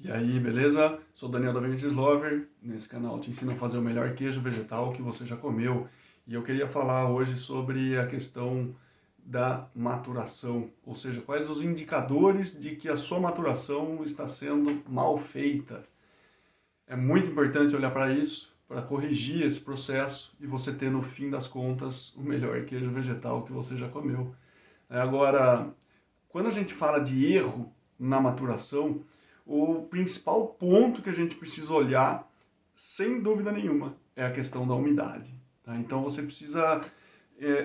E aí, beleza? Sou Daniel da Vegetarian Lover. Nesse canal te ensino a fazer o melhor queijo vegetal que você já comeu. E eu queria falar hoje sobre a questão da maturação, ou seja, quais os indicadores de que a sua maturação está sendo mal feita. É muito importante olhar para isso, para corrigir esse processo e você ter no fim das contas o melhor queijo vegetal que você já comeu. Agora, quando a gente fala de erro na maturação, o principal ponto que a gente precisa olhar, sem dúvida nenhuma, é a questão da umidade. Tá? Então você precisa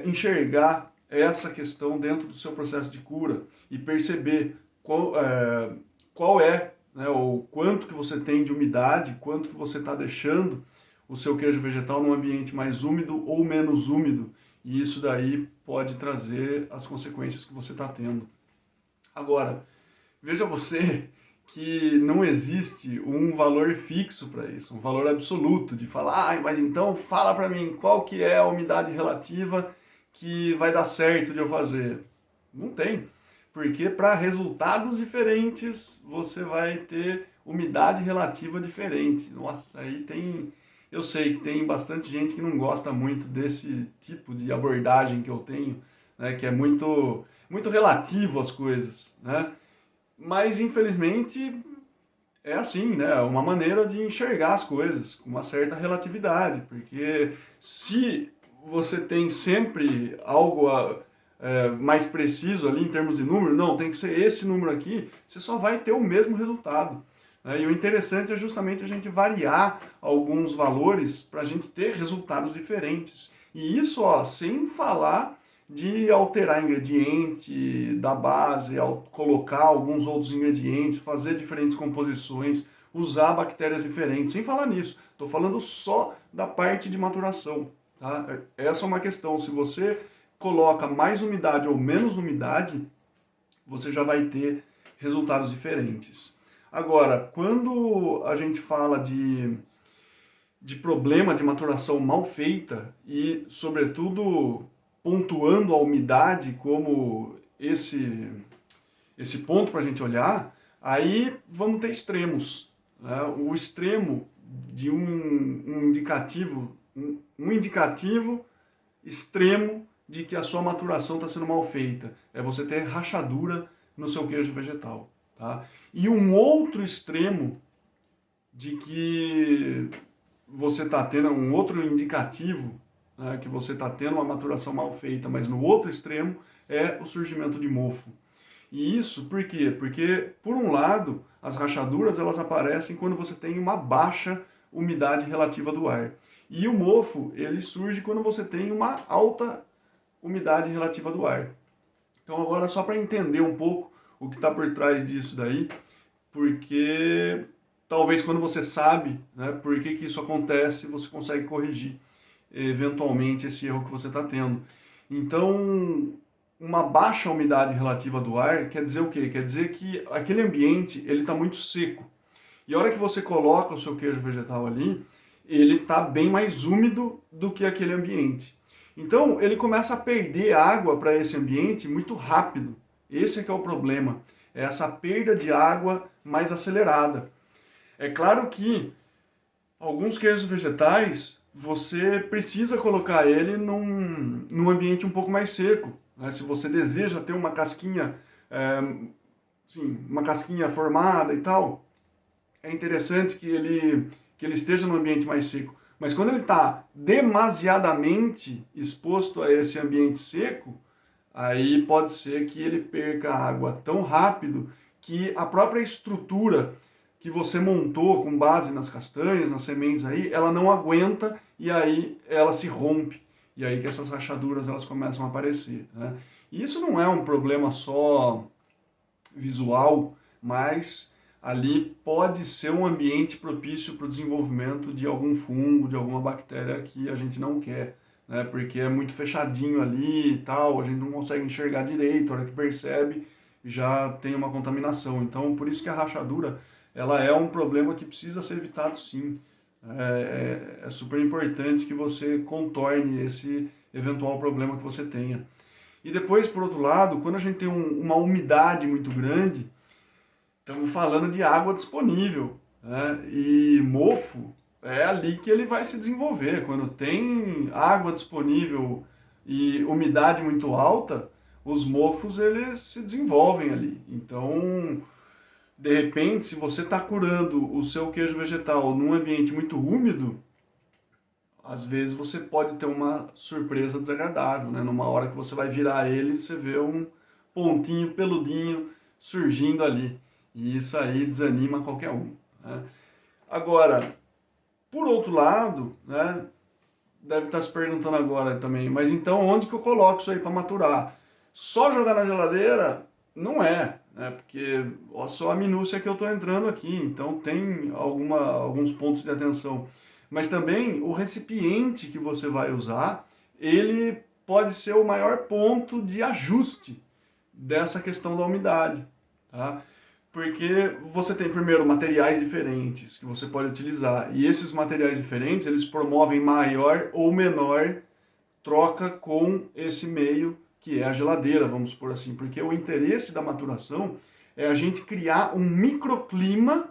enxergar essa questão dentro do seu processo de cura e perceber qual é, né, o quanto que você tem de umidade, quanto que você está deixando o seu queijo vegetal num ambiente mais úmido ou menos úmido. E isso daí pode trazer as consequências que você está tendo. Agora, veja você que não existe um valor fixo para isso, um valor absoluto de falar, mas então fala para mim qual que é a umidade relativa que vai dar certo de eu fazer. Não tem, porque para resultados diferentes você vai ter umidade relativa diferente. Nossa, aí tem, eu sei que tem bastante gente que não gosta muito desse tipo de abordagem que eu tenho, né, que é muito relativo às coisas, né? Mas infelizmente é assim, né? Uma maneira de enxergar as coisas com uma certa relatividade, porque se você tem sempre algo mais preciso ali em termos de número, não, tem que ser esse número aqui, você só vai ter o mesmo resultado. E o interessante é justamente a gente variar alguns valores para a gente ter resultados diferentes. E isso, ó, sem falar de alterar ingrediente da base, colocar alguns outros ingredientes, fazer diferentes composições, usar bactérias diferentes. Sem falar nisso, estou falando só da parte de maturação. Tá? Essa é uma questão. Se você coloca mais umidade ou menos umidade, você já vai ter resultados diferentes. Agora, quando a gente fala de problema de maturação mal feita e, sobretudo, pontuando a umidade como esse ponto para a gente olhar, aí vamos ter extremos. Né? O extremo de um indicativo, um indicativo extremo de que a sua maturação está sendo mal feita é você ter rachadura no seu queijo vegetal. Tá? E um outro extremo de que você está tendo um outro indicativo, né, que você está tendo uma maturação mal feita, mas no outro extremo é o surgimento de mofo. E isso por quê? Porque, por um lado, as rachaduras elas aparecem quando você tem uma baixa umidade relativa do ar. E o mofo ele surge quando você tem uma alta umidade relativa do ar. Então agora só para entender um pouco o que está por trás disso daí, porque talvez quando você sabe, né, por que isso acontece, você consegue corrigir eventualmente esse erro que você está tendo. Então, uma baixa umidade relativa do ar quer dizer o quê? Quer dizer que aquele ambiente ele está muito seco. E a hora que você coloca o seu queijo vegetal ali, ele está bem mais úmido do que aquele ambiente. Então, ele começa a perder água para esse ambiente muito rápido. Esse é que é o problema. É essa perda de água mais acelerada. É claro que alguns queijos vegetais, você precisa colocar ele num ambiente um pouco mais seco. Né? Se você deseja ter uma casquinha, uma casquinha formada e tal, é interessante que ele esteja num ambiente mais seco. Mas quando ele está demasiadamente exposto a esse ambiente seco, aí pode ser que ele perca água tão rápido que a própria estrutura que você montou com base nas castanhas, nas sementes aí, ela não aguenta e aí ela se rompe. E aí que essas rachaduras elas começam a aparecer. Né? E isso não é um problema só visual, mas ali pode ser um ambiente propício para o desenvolvimento de algum fungo, de alguma bactéria que a gente não quer, né? Porque é muito fechadinho ali e tal, a gente não consegue enxergar direito, a hora que percebe já tem uma contaminação. Então, por isso que a rachadura ela é um problema que precisa ser evitado sim. É super importante que você contorne esse eventual problema que você tenha. E depois, por outro lado, quando a gente tem uma umidade muito grande, Estamos falando de água disponível, né? E mofo é ali que ele vai se desenvolver. Quando tem água disponível e umidade muito alta, os mofos eles se desenvolvem ali. Então, de repente, se você está curando o seu queijo vegetal num ambiente muito úmido, às vezes você pode ter uma surpresa desagradável, né? Numa hora que você vai virar ele, você vê um pontinho peludinho surgindo ali. E isso aí desanima qualquer um, né? Agora, por outro lado, né, deve estar se perguntando agora também, mas então onde que eu coloco isso aí para maturar? Só jogar na geladeira? Não é, né? Porque ó, só a minúcia que eu estou entrando aqui, então tem alguns pontos de atenção. Mas também o recipiente que você vai usar, ele pode ser o maior ponto de ajuste dessa questão da umidade, tá? Porque você tem primeiro materiais diferentes que você pode utilizar, e esses materiais diferentes, eles promovem maior ou menor troca com esse meio que é a geladeira, vamos por assim, porque o interesse da maturação é a gente criar um microclima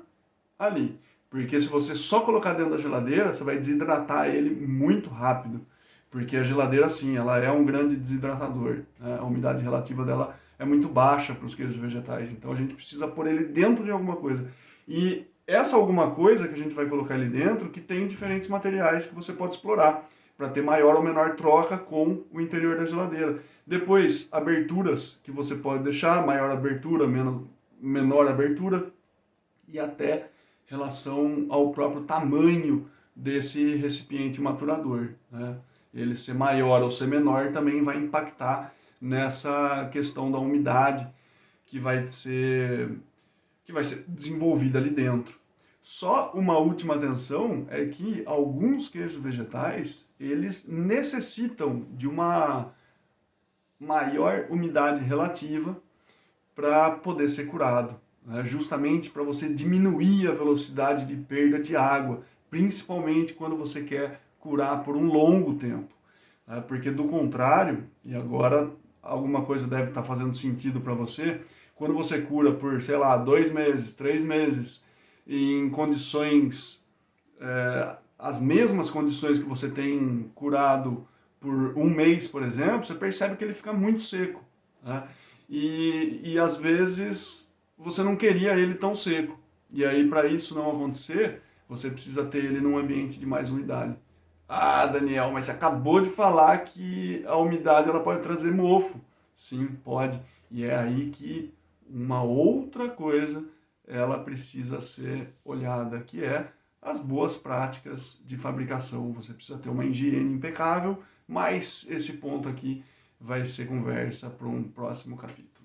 ali. Porque se você só colocar dentro da geladeira, você vai desidratar ele muito rápido. Porque a geladeira, sim, ela é um grande desidratador, né? A umidade relativa dela é muito baixa para os queijos vegetais. Então a gente precisa pôr ele dentro de alguma coisa. E essa alguma coisa que a gente vai colocar ali dentro, que tem diferentes materiais que você pode explorar para ter maior ou menor troca com o interior da geladeira. Depois, aberturas que você pode deixar, maior abertura, menor abertura, e até relação ao próprio tamanho desse recipiente maturador, né? Ele ser maior ou ser menor também vai impactar nessa questão da umidade que vai ser desenvolvida ali dentro. Só uma última atenção é que alguns queijos vegetais, eles necessitam de uma maior umidade relativa para poder ser curado, né? Justamente para você diminuir a velocidade de perda de água, principalmente quando você quer curar por um longo tempo, né? Porque do contrário, e agora alguma coisa deve estar fazendo sentido para você, quando você cura por, sei lá, 2 meses, 3 meses, em condições, as mesmas condições que você tem curado por um mês, por exemplo, você percebe que ele fica muito seco, né? E às vezes você não queria ele tão seco. E aí, para isso não acontecer, você precisa ter ele num ambiente de mais umidade. Ah, Daniel, mas você acabou de falar que a umidade ela pode trazer mofo. Sim, pode. E é aí que uma outra coisa ela precisa ser olhada, que é as boas práticas de fabricação. Você precisa ter uma higiene impecável, mas esse ponto aqui vai ser conversa para um próximo capítulo.